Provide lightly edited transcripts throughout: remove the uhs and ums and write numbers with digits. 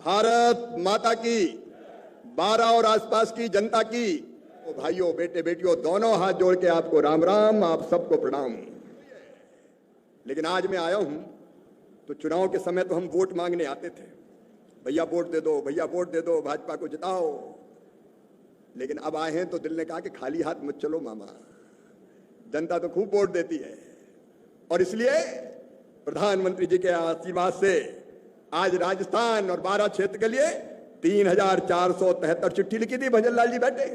भारत माता की, 12 और आसपास की जनता की, तो भाइयों बेटे बेटियों दोनों हाथ जोड़ के आपको राम राम, आप सबको प्रणाम। लेकिन आज मैं आया हूं तो चुनाव के समय तो हम वोट मांगने आते थे, भैया वोट दे दो, भैया वोट दे दो, भाजपा को जिताओ। लेकिन अब आए हैं तो दिल ने कहा कि खाली हाथ मत चलो मामा, जनता तो खूब वोट देती है। और इसलिए प्रधानमंत्री जी के आशीर्वाद से आज राजस्थान और 12 क्षेत्र के लिए 3473 चिट्ठी लिखी थी। भजन लाल जी बैठे,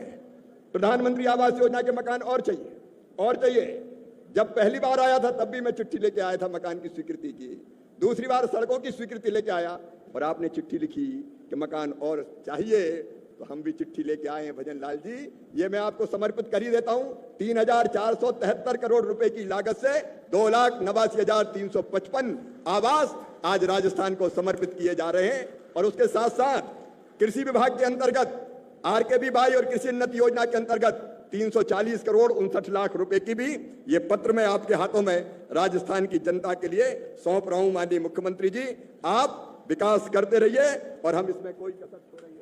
प्रधानमंत्री आवास योजना के मकान और चाहिए और चाहिए। जब पहली बार आया था तब भी मैं चिट्ठी लेके आया था मकान की स्वीकृति की, दूसरी बार सड़कों की स्वीकृति लेके आया और आपने चिट्ठी लिखी कि मकान और चाहिए, तो हम भी चिट्ठी लेके आए हैं। भजन लाल जी, ये मैं आपको समर्पित कर ही देता हूं। 3473 करोड़ रुपए की लागत से 2,89,355 आवास आज राजस्थान को समर्पित किए जा रहे हैं। और उसके साथ साथ कृषि विभाग के अंतर्गत आरकेबी बाई और कृषि उन्नति योजना के अंतर्गत 340 करोड़ 59 लाख रुपए की भी ये पत्र मैं आपके हाथों में राजस्थान की जनता के लिए सौंप रहा हूं। माननीय मुख्यमंत्री जी, आप विकास करते रहिए और हम इसमें कोई कसर छोड़ेंगे।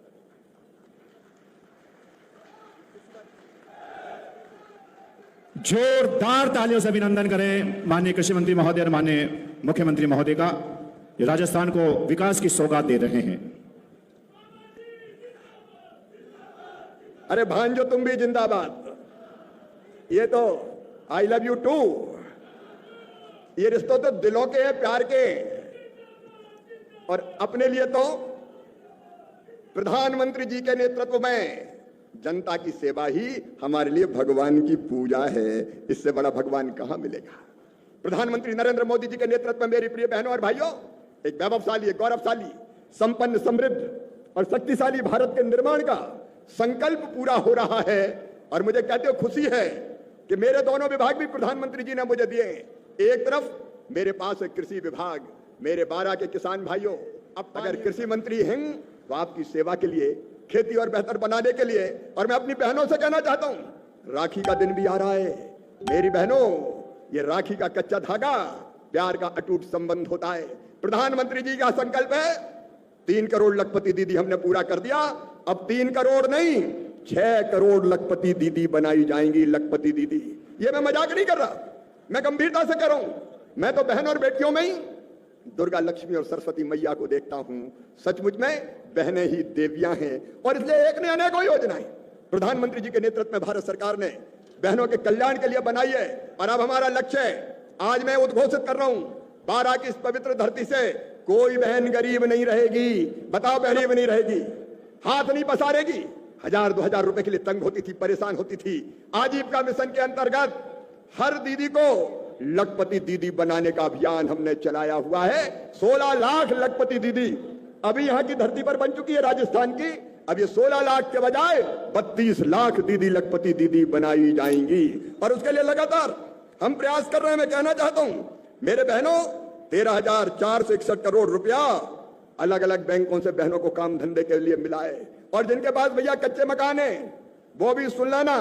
जोरदार तालियों से अभिनंदन करें माननीय कृषि मंत्री महोदय और माननीय मुख्यमंत्री महोदय का, राजस्थान को विकास की सौगात दे रहे हैं। अरे भांजो तुम भी जिंदाबाद। ये तो आई लव यू टू, ये रिश्ते तो दिलों के हैं, प्यार के। और अपने लिए तो प्रधानमंत्री जी के नेतृत्व में जनता की सेवा ही हमारे लिए भगवान की पूजा है। इससे बड़ा भगवान कहां मिलेगा। प्रधानमंत्री नरेंद्र मोदी जी के नेतृत्व में मेरी प्रिय बहनों और भाइयों, एक वैभवशाली, एक गौरवशाली, संपन्न, समृद्ध और शक्तिशाली भारत के निर्माण का संकल्प पूरा हो रहा है। और मुझे कहते हो खुशी है कि मेरे दोनों विभाग भी प्रधानमंत्री जी ने मुझे दिए। एक तरफ मेरे पास है कृषि विभाग, मेरे 12 के किसान भाइयों, अब अगर कृषि मंत्री हैं तो आपकी सेवा के लिए, खेती और बेहतर बनाने के लिए। और मैं अपनी बहनों से कहना चाहता हूं, राखी का दिन भी आ रहा है मेरी बहनों। ये राखी का कच्चा धागा प्यार का अटूट संबंध होता है। प्रधानमंत्री जी का संकल्प है 3 करोड़ लखपति दीदी हमने पूरा कर दिया। अब 3 करोड़ नहीं, 6 करोड़ लखपति दीदी बनाई जाएंगी। लखपति दीदी, ये मैं मजाक नहीं कर रहा, मैं गंभीरता से कह रहा हूं। मैं तो बहन और बेटियों में ही दुर्गा, लक्ष्मी और सरस्वती मैया को देखता हूं। सचमुच में बहनें ही देवियां हैं। और इसलिए एक ने अनेकों योजनाएं प्रधानमंत्री जी के नेतृत्व में भारत सरकार ने बहनों के कल्याण के लिए बनाई है। और अब हमारा लक्ष्य है, आज मैं उद्घोषित कर रहा हूं, 12 की इस पवित्र धरती से कोई बहन गरीब नहीं रहेगी। बताओ, गरीब नहीं रहेगी, हाथ नहीं पसारेगी। 1000-2000 रुपए के लिए तंग होती थी, परेशान होती थी। आजीविका मिशन के अंतर्गत हर दीदी को लखपति दीदी बनाने का अभियान हमने चलाया हुआ है। 16 लाख लखपति दीदी अभी यहां की धरती पर बन चुकी है, राजस्थान की। अब ये 16 लाख के बजाय 32 लाख दीदी लखपति दीदी बनाई जाएंगी। और उसके लिए लगातार हम प्रयास कर रहे हैं। मैं कहना चाहता हूं मेरे बहनों, 13,461 करोड़ रुपया अलग अलग बैंकों से बहनों को काम धंधे के लिए मिला है। और जिनके पास भैया कच्चे मकान है वो भी सुन लेना,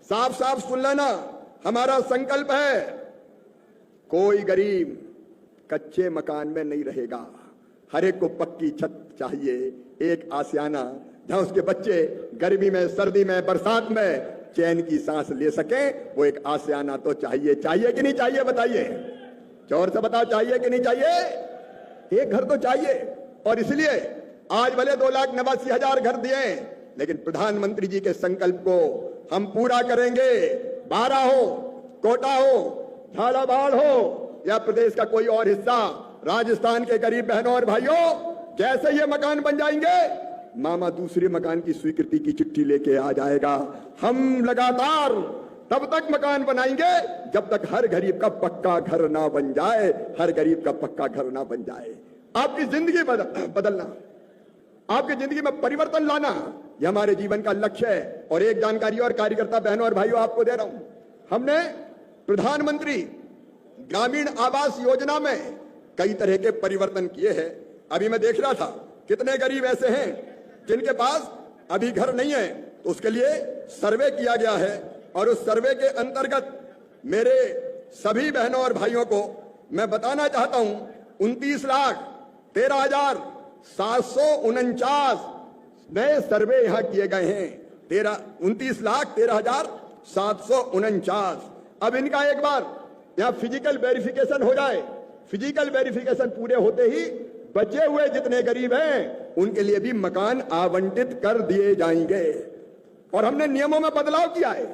साफ साफ सुन लेना, हमारा संकल्प है कोई गरीब कच्चे मकान में नहीं रहेगा। हर एक को पक्की छत चाहिए, एक आशियाना जहां उसके बच्चे गर्मी में, सर्दी में, बरसात में चैन की सांस ले सके। वो एक आशियाना तो चाहिए। चाहिए कि नहीं चाहिए बताइए, जोर से बताओ, चाहिए कि नहीं चाहिए। एक घर तो चाहिए। और इसलिए आज भले 2,89,000 घर दिए, लेकिन प्रधानमंत्री जी के संकल्प को हम पूरा करेंगे। 12 हो, कोटा हो, झालावाड़ हो या प्रदेश का कोई और हिस्सा, राजस्थान के गरीब बहनों और भाइयों, जैसे ये मकान बन जाएंगे, मामा दूसरे मकान की स्वीकृति की चिट्ठी लेके आ जाएगा। हम लगातार तब तक मकान बनाएंगे जब तक हर गरीब का पक्का घर ना बन जाए। हर गरीब का पक्का घर ना बन जाए। आपकी जिंदगी बदलना, आपकी जिंदगी में परिवर्तन लाना, यह हमारे जीवन का लक्ष्य है। और एक जानकारी और कार्यकर्ता बहनों और भाइयों आपको दे रहा हूं, हमने प्रधानमंत्री ग्रामीण आवास योजना में कई तरह के परिवर्तन किए हैं। अभी मैं देख रहा था कितने गरीब ऐसे हैं जिनके पास अभी घर नहीं है, तो उसके लिए सर्वे किया गया है। और उस सर्वे के अंतर्गत मेरे सभी बहनों और भाइयों को मैं बताना चाहता हूं, 29,13,000 749 नए सर्वे यहां किए गए हैं। 29,13,749। अब इनका एक बार यहां फिजिकल वेरिफिकेशन हो जाए। फिजिकल वेरिफिकेशन पूरे होते ही बचे हुए जितने गरीब हैं उनके लिए भी मकान आवंटित कर दिए जाएंगे। और हमने नियमों में बदलाव किया है।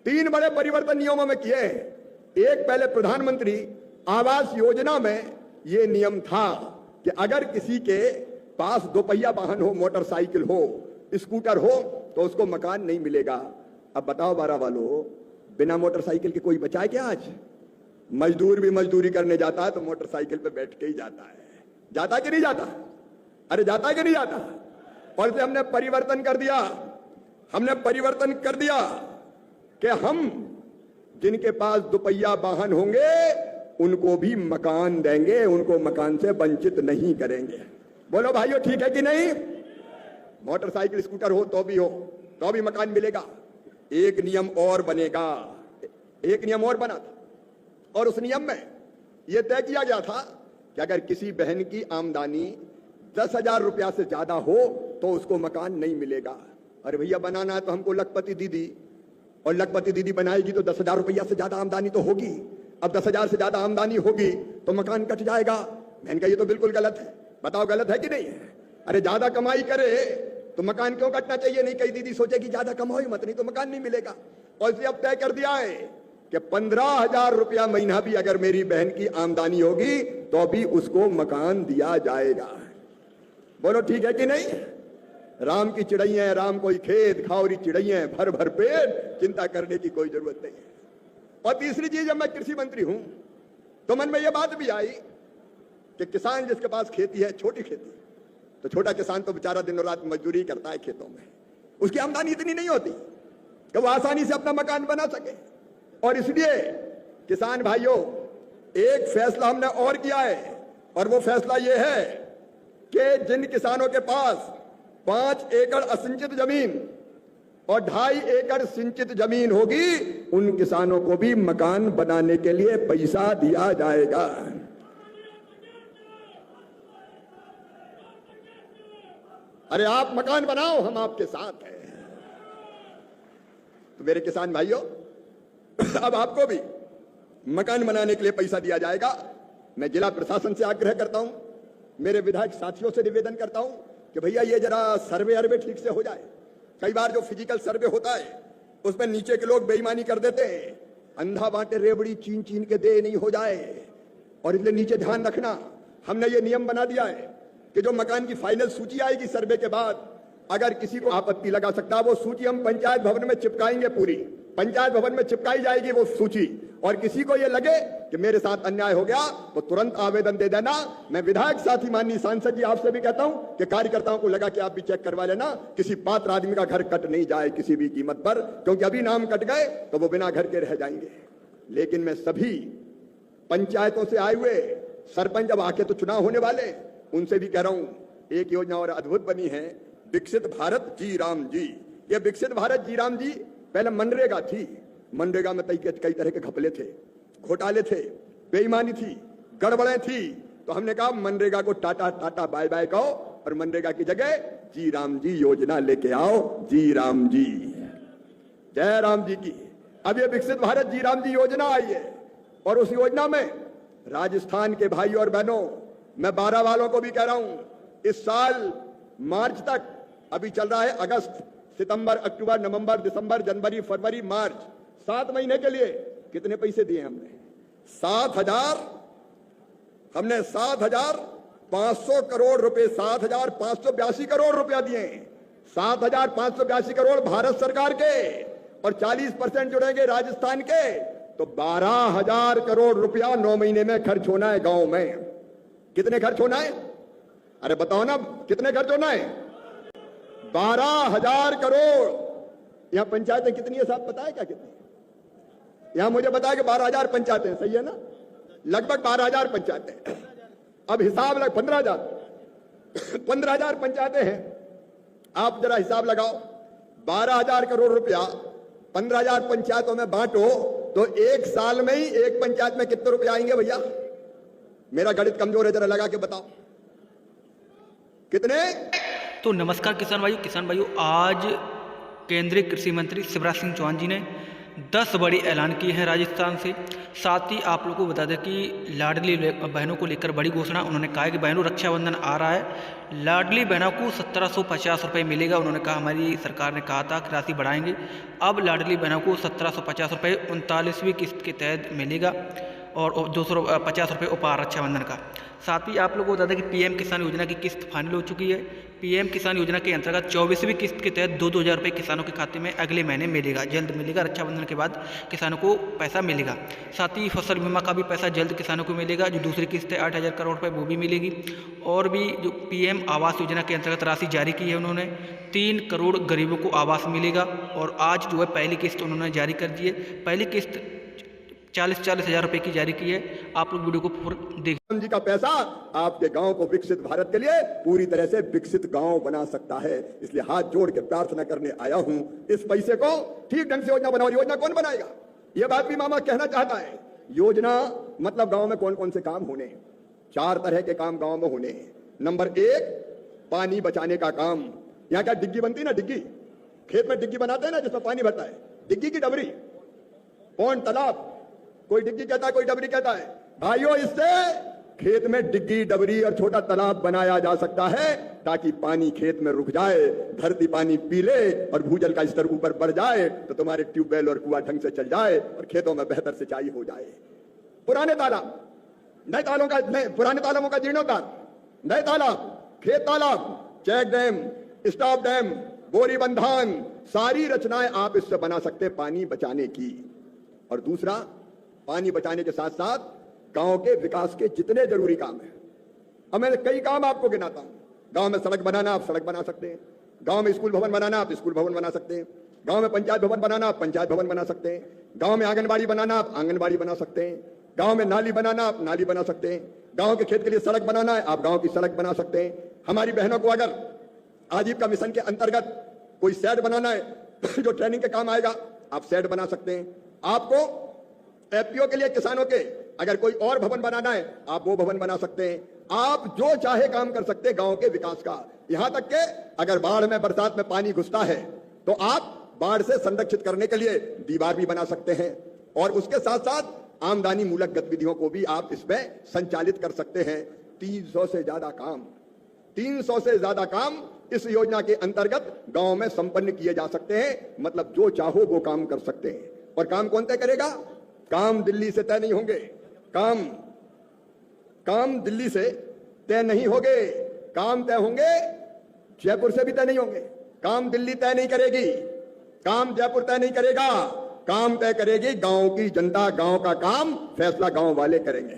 3 बड़े परिवर्तन नियमों में किए हैं। एक, पहले प्रधानमंत्री आवास योजना में यह नियम था कि अगर किसी के पास 2 पहिया वाहन हो, मोटरसाइकिल हो, स्कूटर हो, तो उसको मकान नहीं मिलेगा। अब बताओ बारा वालों, बिना मोटरसाइकिल के कोई बचा है क्या? आज मजदूर भी मजदूरी करने जाता है तो मोटरसाइकिल पे बैठ के ही जाता है। जाता कि नहीं जाता? अरे जाता है कि नहीं जाता? और से हमने परिवर्तन कर दिया। हमने परिवर्तन कर दिया कि हम जिनके पास 2 पहिया वाहन होंगे उनको भी मकान देंगे, उनको मकान से वंचित नहीं करेंगे। बोलो भाइयों, ठीक है कि नहीं? मोटरसाइकिल स्कूटर हो तो भी मकान मिलेगा। एक नियम और बनेगा। एक नियम और बना था और उस नियम में यह तय किया गया था कि अगर किसी बहन की आमदनी 10,000 रुपया से ज्यादा हो तो उसको मकान नहीं मिलेगा। अरे भैया, बनाना है तो हमको लखपति दीदी, और लखपति दीदी बनाएगी तो 10,000 रुपया से ज्यादा आमदनी तो होगी। अब 10,000 से ज्यादा आमदनी होगी तो मकान कट जाएगा। मैंने कहा ये तो बिल्कुल गलत है। बताओ गलत है कि नहीं है? अरे ज्यादा कमाई करे तो मकान क्यों कटना चाहिए? नहीं, कई दीदी सोचेगी ज्यादा कमाओ मत, नहीं तो मकान नहीं मिलेगा। और इसलिए अब तय कर दिया है कि 15,000 रुपया महीना भी अगर मेरी बहन की आमदनी होगी तो भी उसको मकान दिया जाएगा। बोलो ठीक है कि नहीं? राम की चिड़ैया, राम कोई खेत, खाओरी चिड़ैया, भर भर पेट, चिंता करने की कोई जरूरत नहीं है। और तीसरी चीज, जब मैं कृषि मंत्री हूं तो मन में यह बात भी आई कि किसान जिसके पास खेती है, छोटी खेती, तो छोटा किसान तो बेचारा दिनों रात मजदूरी करता है खेतों में, उसकी आमदनी इतनी नहीं होती कि वो आसानी से अपना मकान बना सके। और इसलिए किसान भाइयों, एक फैसला हमने और किया है, और वो फैसला ये है कि जिन किसानों के पास 5 एकड़ असिंचित जमीन और 2.5 एकड़ सिंचित जमीन होगी, उन किसानों को भी मकान बनाने के लिए पैसा दिया जाएगा। अरे आप मकान बनाओ, हम आपके साथ हैं। तो मेरे किसान भाइयों, अब आपको भी मकान बनाने के लिए पैसा दिया जाएगा। मैं जिला प्रशासन से आग्रह करता हूं, मेरे विधायक साथियों से निवेदन करता हूं कि भैया ये जरा सर्वे ठीक से हो जाए। कई बार जो फिजिकल सर्वे होता है उसमें नीचे के लोग बेईमानी कर देते हैं, अंधा बांटे रेवड़ी चीन चीन के दे नहीं हो जाए। और इसलिए नीचे ध्यान रखना, हमने ये नियम बना दिया है कि जो मकान की फाइनल सूची आएगी सर्वे के बाद, अगर किसी को आपत्ति लगा सकता है, वो सूची हम पंचायत भवन में चिपकाएंगे। पूरी पंचायत भवन में चिपकाई जाएगी वो सूची। और किसी को ये लगे कि मेरे साथ अन्याय हो गया तो तुरंत आवेदन दे देना। मैं विधायक साथी माननीय सांसद जी आपसे भी कहता हूं कि कार्यकर्ताओं को लगा कि आप भी चेक करवा लेना, किसी पात्र आदमी का घर कट नहीं जाए किसी भी कीमत पर, क्योंकि अभी नाम कट गए तो वो बिना घर के रह जाएंगे। लेकिन मैं सभी पंचायतों से आए हुए सरपंच, अब आके तो चुनाव होने वाले, उनसे भी कह रहा हूं, एक योजना और अद्भुत बनी है, विकसित भारत जी राम जी। ये विकसित भारत जी राम जी पहले मनरेगा थी। मनरेगा में कई तरह के घपले थे, घोटाले थे, बेईमानी थी, गड़बड़ें थी। तो हमने कहा मनरेगा को टाटा टाटा बाय बाय कहो और मनरेगा की जगह जी राम जी योजना लेके आओ। जी राम जी, जय राम जी की। अब ये विकसित भारत जी राम जी योजना आई है, और उस योजना में राजस्थान के भाई और बहनों, मैं 12 वालों को भी कह रहा हूं, इस साल मार्च तक, अभी चल रहा है अगस्त, सितंबर, अक्टूबर, नवंबर, दिसंबर, जनवरी, फरवरी, मार्च, 7 महीने के लिए कितने पैसे दिए हमने? 7,500 करोड़ रुपए, 7,582 करोड़ रुपया दिए। 7,582 करोड़ भारत सरकार के, और 40% जुड़ेंगे राजस्थान के, तो 12,000 करोड़ रुपया 9 महीने में खर्च होना है गांव में। कितने खर्च होना है? अरे बताओ ना, कितने खर्च होना है? 12,000 करोड़। यहां पंचायतें कितनी है साहब, पता है क्या कितनी? यहां मुझे बताया कि 12,000 पंचायतें, सही है ना? लगभग 12,000 पंचायतें। अब हिसाब लग 15,000 पंचायतें हैं। आप जरा हिसाब लगाओ, 12,000 करोड़ रुपया 15,000 पंचायतों में बांटो तो एक साल में ही एक पंचायत में कितने रुपए आएंगे भैया? मेरा गणित कमजोर है, जरा लगा के बताओ। कितने? तो नमस्कार किसान भाइयों, आज केंद्रीय कृषि मंत्री शिवराज सिंह चौहान जी ने 10 बड़ी ऐलान किए हैं राजस्थान से। साथ ही आप लोगों को बता दें कि लाडली बहनों को लेकर बड़ी घोषणा उन्होंने कहा है कि बहनों रक्षाबंधन आ रहा है, लाडली बहनों को 1750 रुपये मिलेगा। उन्होंने कहा हमारी सरकार ने कहा था कि राशि बढ़ाएंगे, अब लाडली बहनों को 1750 रुपये 39वीं किस्त के तहत मिलेगा और 250 रुपये उपहार रक्षाबंधन का। साथ ही आप लोगों को बता दें कि पीएम किसान योजना की किस्त फाइनल हो चुकी है। पीएम किसान योजना के अंतर्गत 24वीं किस्त के तहत 2-2 हज़ार रुपये किसानों के खाते में अगले महीने मिलेगा, जल्द मिलेगा। रक्षाबंधन के बाद किसानों को पैसा मिलेगा। साथ ही फसल बीमा का भी पैसा जल्द किसानों को मिलेगा। जो दूसरी किस्त है 8,000 करोड़ रुपये वो भी मिलेगी। और भी जो पीएम आवास योजना के अंतर्गत राशि जारी की है उन्होंने, 3 करोड़ गरीबों को आवास मिलेगा। और आज जो है पहली किस्त उन्होंने जारी कर दी है। पहली किस्त 40-40 हज़ार रुपये की जारी की है। आप लोग वीडियो को पूरा देख। जी का पैसा आपके गांव को विकसित भारत के लिए पूरी तरह से विकसित गांव बना सकता है। इसलिए हाथ जोड़ के प्रार्थना करने आया हूं, इस पैसे को ठीक ढंग से योजना बनाओ। योजना कौन बनाएगा? यह बात भी मामा कहना चाहता है। योजना मतलब गांव में कौन कौन से काम होने, 4 तरह के काम गांव में होने। नंबर 1, पानी बचाने का काम। यहां क्या डिग्गी बनती ना, डिग्गी खेत में डिग्गी बनाते हैं ना जिसमें पानी भरता है, डिग्गी की डबरी, पौंड, तालाब, कोई डिग्गी कहता है कोई डबरी कहता है। भाइयों, इससे खेत में डिग्गी, डबरी और छोटा तालाब बनाया जा सकता है ताकि पानी खेत में रुक जाए, धरती पानी पी ले और भूजल का स्तर ऊपर बढ़ जाए तो तुम्हारे ट्यूबवेल और कुआं ढंग से चल जाए और खेतों में बेहतर सिंचाई हो जाए। पुराने तालाब, पुराने तालाबों का जीर्णोद्धार, नए तालाब, खेत तालाब, चेक डैम, स्टॉप डैम, बोरी बंधान, सारी रचनाएं आप इससे बना सकते हैं पानी बचाने की। और दूसरा, पानी बचाने के साथ साथ गांव के विकास के जितने जरूरी काम हैं, अब मैं कई काम आपको गिनाता हूं। गांव में सड़क बनाना, आप सड़क बना सकते हैं। गांव में स्कूल भवन बनाना, आप स्कूल भवन बना सकते हैं। गांव में पंचायत भवन बनाना, आप पंचायत भवन बना सकते हैं। गांव में आंगनबाड़ी बनाना, आप आंगनबाड़ी बना सकते हैं। गांव में नाली बनाना, आप नाली बना सकते हैं। गांव के खेत के लिए सड़क बनाना है, आप गांव की सड़क बना सकते हैं। हमारी बहनों को अगर आजीविका मिशन के अंतर्गत कोई शेड बनाना है जो ट्रेनिंग के काम आएगा, आप शेड बना सकते हैं। आपको एफपीओ के लिए किसानों के अगर कोई और भवन बनाना है, आप वो भवन बना सकते हैं। आप जो चाहे काम कर सकते हैं गांव के विकास का। यहां तक के अगर बाढ़ में, बरसात में पानी घुसता है तो आप बाढ़ से संरक्षित करने के लिए दीवार भी बना सकते हैं। और उसके साथ साथ आमदनी मूलक गतिविधियों को भी आप इसमें संचालित कर सकते हैं। 300 से ज्यादा काम इस योजना के अंतर्गत गांव में संपन्न किए जा सकते हैं। मतलब जो चाहो वो काम कर सकते हैं। और काम कौन तय करेगा? काम दिल्ली से तय नहीं होंगे। काम दिल्ली से तय नहीं होंगे। काम तय होंगे जयपुर से भी तय नहीं होंगे। काम दिल्ली तय नहीं करेगी, काम जयपुर तय नहीं करेगा। काम तय करेगी गांव की जनता। गांव का काम फैसला गांव वाले करेंगे।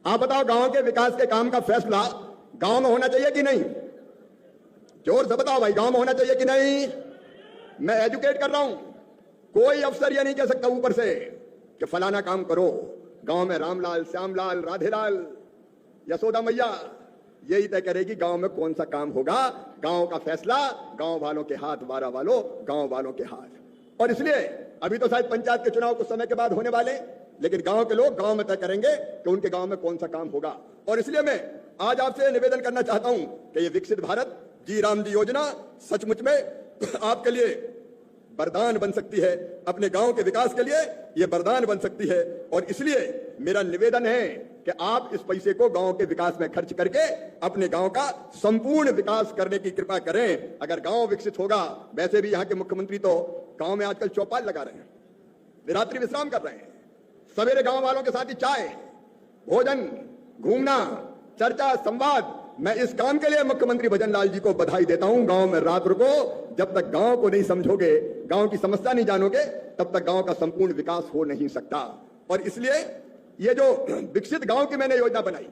आप बताओ, गांव के विकास के काम का फैसला गांव में होना चाहिए कि नहीं? जोर से बताओ भाई, गांव में होना चाहिए कि नहीं? मैं एजुकेट कर रहा हूं। कोई अफसर यह नहीं कह सकता ऊपर से कि फलाना काम करो। गांव में रामलाल, श्यामलाल, राधेलाल, यशोदा मैया यही तय करेगी गांव में कौन सा काम होगा। गांव का फैसला गांव वालों के हाथ, बारह वालों, गांव वालों के हाथ। और इसलिए अभी तो शायद पंचायत के चुनाव कुछ समय के बाद होने वाले, लेकिन गांव के लोग गांव में तय करेंगे कि उनके गांव में कौन सा काम होगा। और इसलिए मैं आज आपसे निवेदन करना चाहता हूं कि ये विकसित भारत जी राम जी योजना सचमुच में आपके लिए वरदान बन सकती है। अपने गांव के विकास के लिए यह वरदान बन सकती है। और इसलिए मेरा निवेदन है कि आप इस पैसे को गांव के विकास में खर्च करके अपने गांव का संपूर्ण विकास करने की कृपा करें। अगर गांव विकसित होगा, वैसे भी यहाँ के मुख्यमंत्री तो गांव में आजकल चौपाल लगा रहे हैं, रात्रि विश्राम कर रहे हैं। सवेरे गांव वालों के साथ ही चाय, भोजन, घूमना, चर्चा, संवाद। मैं इस काम के लिए मुख्यमंत्री भजन लाल जी को बधाई देता हूं। गांव में रात रुको। जब तक गांव को नहीं समझोगे, गांव की समस्या नहीं जानोगे, तब तक गांव का संपूर्ण विकास हो नहीं सकता। और इसलिए ये जो विकसित गांव की मैंने योजना बनाई,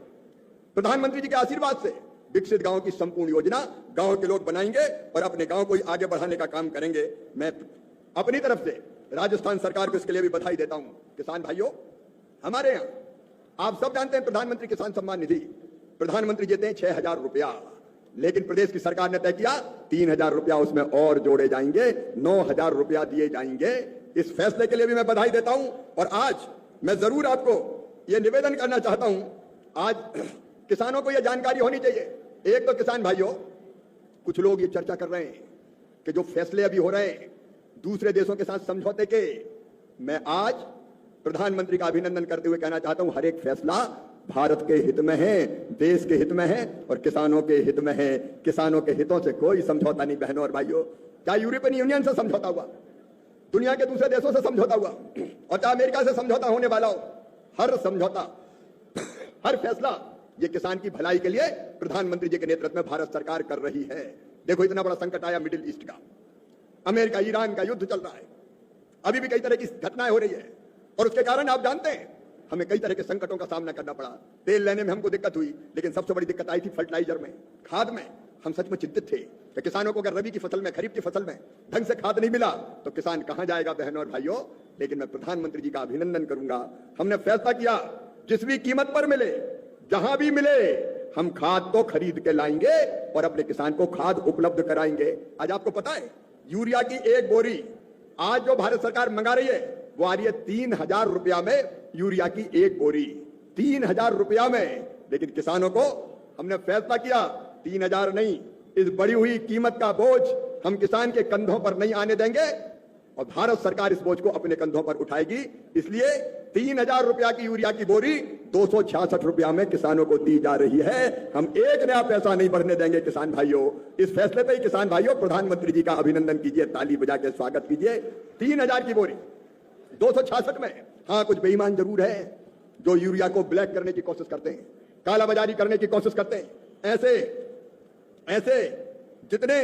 प्रधानमंत्री जी के आशीर्वाद से विकसित गांव की संपूर्ण योजना गांव के लोग बनाएंगे और अपने गांव को आगे बढ़ाने का काम करेंगे। मैं अपनी तरफ से राजस्थान सरकार को इसके लिए भी बधाई देता हूं। किसान भाइयों, हमारे यहां आप सब जानते हैं प्रधानमंत्री किसान सम्मान निधि प्रधानमंत्री देते हैं 6,000 रुपया, लेकिन प्रदेश की सरकार ने तय किया 3,000 रुपया उसमें और जोड़े जाएंगे, 9,000 रुपया दिए जाएंगे। इस फैसले के लिए भी मैं बधाई देता हूं। और आज मैं जरूर आपको यह निवेदन करना चाहता हूं, आज किसानों को यह जानकारी होनी चाहिए। एक तो किसान भाइयों, कुछ लोग ये चर्चा कर रहे हैं कि जो फैसले अभी हो रहे हैं दूसरे देशों के साथ समझौते के, मैं आज प्रधानमंत्री का अभिनंदन करते हुए कहना चाहता हूं, हर एक फैसला भारत के हित में है, देश के हित में है और किसानों के हित में है। किसानों के हितों से कोई समझौता नहीं बहनों और भाइयों। चाहे यूरोपियन यूनियन से समझौता हुआ, दुनिया के दूसरे देशों से समझौता हुआ और चाहे अमेरिका से समझौता होने वाला हो, हर समझौता, हर फैसला ये किसान की भलाई के लिए प्रधानमंत्री जी के नेतृत्व में भारत सरकार कर रही है। देखो इतना बड़ा संकट आया मिडिल ईस्ट का, अमेरिका ईरान का युद्ध चल रहा है, अभी भी कई तरह की घटनाएं हो रही है और उसके कारण आप जानते हैं हमें कई तरह के संकटों का सामना करना पड़ा। तेल लेने में हमको दिक्कत हुई, लेकिन सबसे बड़ी दिक्कत आई थी फर्टिलाइजर में, खाद में। हम सच में चिंतित थे कि किसानों को अगर रबी की फसल में, खरीफ की फसल में ढंग से खाद नहीं मिला तो किसान कहां जाएगा बहनों और भाइयों। लेकिन मैं प्रधानमंत्री जी का अभिनंदन करूंगा, हमने फैसला किया जिस भी कीमत पर मिले, जहां भी मिले, हम खाद तो खरीद के लाएंगे और अपने किसान को खाद उपलब्ध कराएंगे। आज आपको पता है यूरिया की एक बोरी आज जो भारत सरकार मंगा रही है वो आ रही है 3,000 रुपया में। यूरिया की एक बोरी 3,000 रुपया में, लेकिन किसानों को हमने फैसला किया 3,000 नहीं, इस बढ़ी हुई कीमत का बोझ हम किसान के कंधों पर नहीं आने देंगे और भारत सरकार इस बोझ को अपने कंधों पर उठाएगी। इसलिए 3,000 रुपया की यूरिया की बोरी 266 रुपया में किसानों को दी जा रही है। हम एक नया पैसा नहीं बढ़ने देंगे किसान भाइयों। इस फैसले पे किसान भाइयों प्रधानमंत्री जी का अभिनंदन कीजिए, ताली बजा के स्वागत कीजिए। 3,000 की बोरी 266 में। हाँ, कुछ बेईमान जरूर है जो यूरिया को ब्लैक करने की कोशिश करते हैं, कालाबाजारी करने की कोशिश करते हैं। ऐसे जितने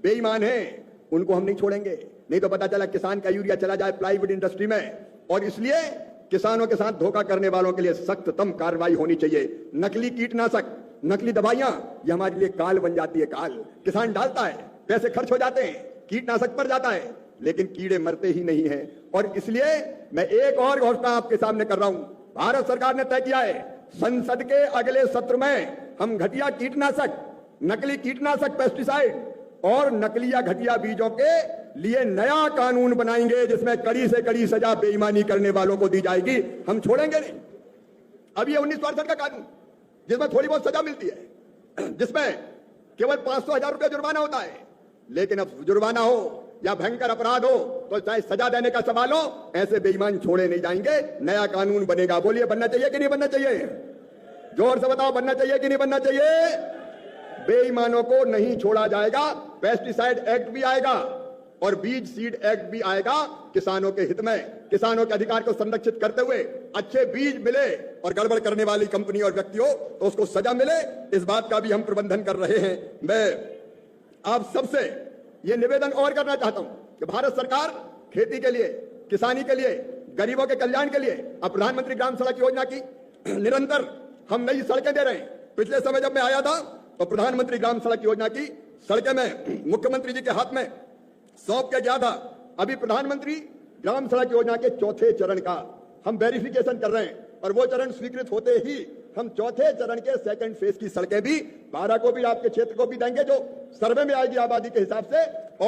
बेईमान हैं उनको हम नहीं छोड़ेंगे, नहीं तो पता चला किसान का यूरिया चला जाए प्राइवेट इंडस्ट्री में। और इसलिए किसानों के साथ धोखा करने वालों के लिए सख्ततम कार्रवाई होनी चाहिए। नकली कीटनाशक, नकली दवाइयां, ये हमारे लिए काल बन जाती है। काल किसान डालता है, पैसे खर्च हो जाते हैं, कीटनाशक पर जाता है, लेकिन कीड़े मरते ही नहीं हैं। और इसलिए मैं एक और घोषणा आपके सामने कर रहा हूं। भारत सरकार ने तय किया है संसद के अगले सत्र में हम घटिया कीटनाशक, नकली कीटनाशक, पेस्टिसाइड और नकली या घटिया बीजों के लिए नया कानून बनाएंगे जिसमें कड़ी से कड़ी सजा बेईमानी करने वालों को दी जाएगी। हम छोड़ेंगे नहीं। अब ये 1962 का कानून जिसमें थोड़ी बहुत सजा मिलती है, जिसमें केवल 500,000 रुपया जुर्माना होता है, लेकिन अब जुर्माना हो या भयंकर अपराध हो तो चाहे सजा देने का सवाल हो, ऐसे बेईमान छोड़े नहीं जाएंगे। नया कानून बनेगा। बोलिए बनना चाहिए कि नहीं बनना चाहिए? जोर से बताओ, बनना चाहिए कि नहीं बनना चाहिए? बेईमानों को नहीं छोड़ा जाएगा। पेस्टिसाइड एक्ट भी आएगा और बीज सीड एक्ट भी आएगा किसानों के हित में। किसानों के अधिकार को संरक्षित करते हुए अच्छे बीज मिले और गड़बड़ करने वाली कंपनी और व्यक्तियों तो उसको सजा मिले, इस बात का भी हम प्रबंधन कर रहे हैं। मैं आप सबसे ये निवेदन और करना चाहता हूं कि भारत सरकार खेती के लिए, किसानी के लिए, गरीबों के कल्याण के लिए अब प्रधानमंत्री ग्राम सड़क योजना की निरंतर हम नई सड़कें दे रहे हैं। पिछले समय जब मैं आया था तो प्रधानमंत्री ग्राम सड़क योजना की सड़कें मैं मुख्यमंत्री जी के हाथ में सौंप के गया था। अभी प्रधानमंत्री ग्राम सड़क योजना के चौथे चरण का हम वेरिफिकेशन कर रहे हैं और वो चरण स्वीकृत होते ही हम चौथे चरण के सेकंड फेज की सड़कें भी 12 को भी आपके क्षेत्र को भी देंगे, जो सर्वे में आएगी आबादी के हिसाब से।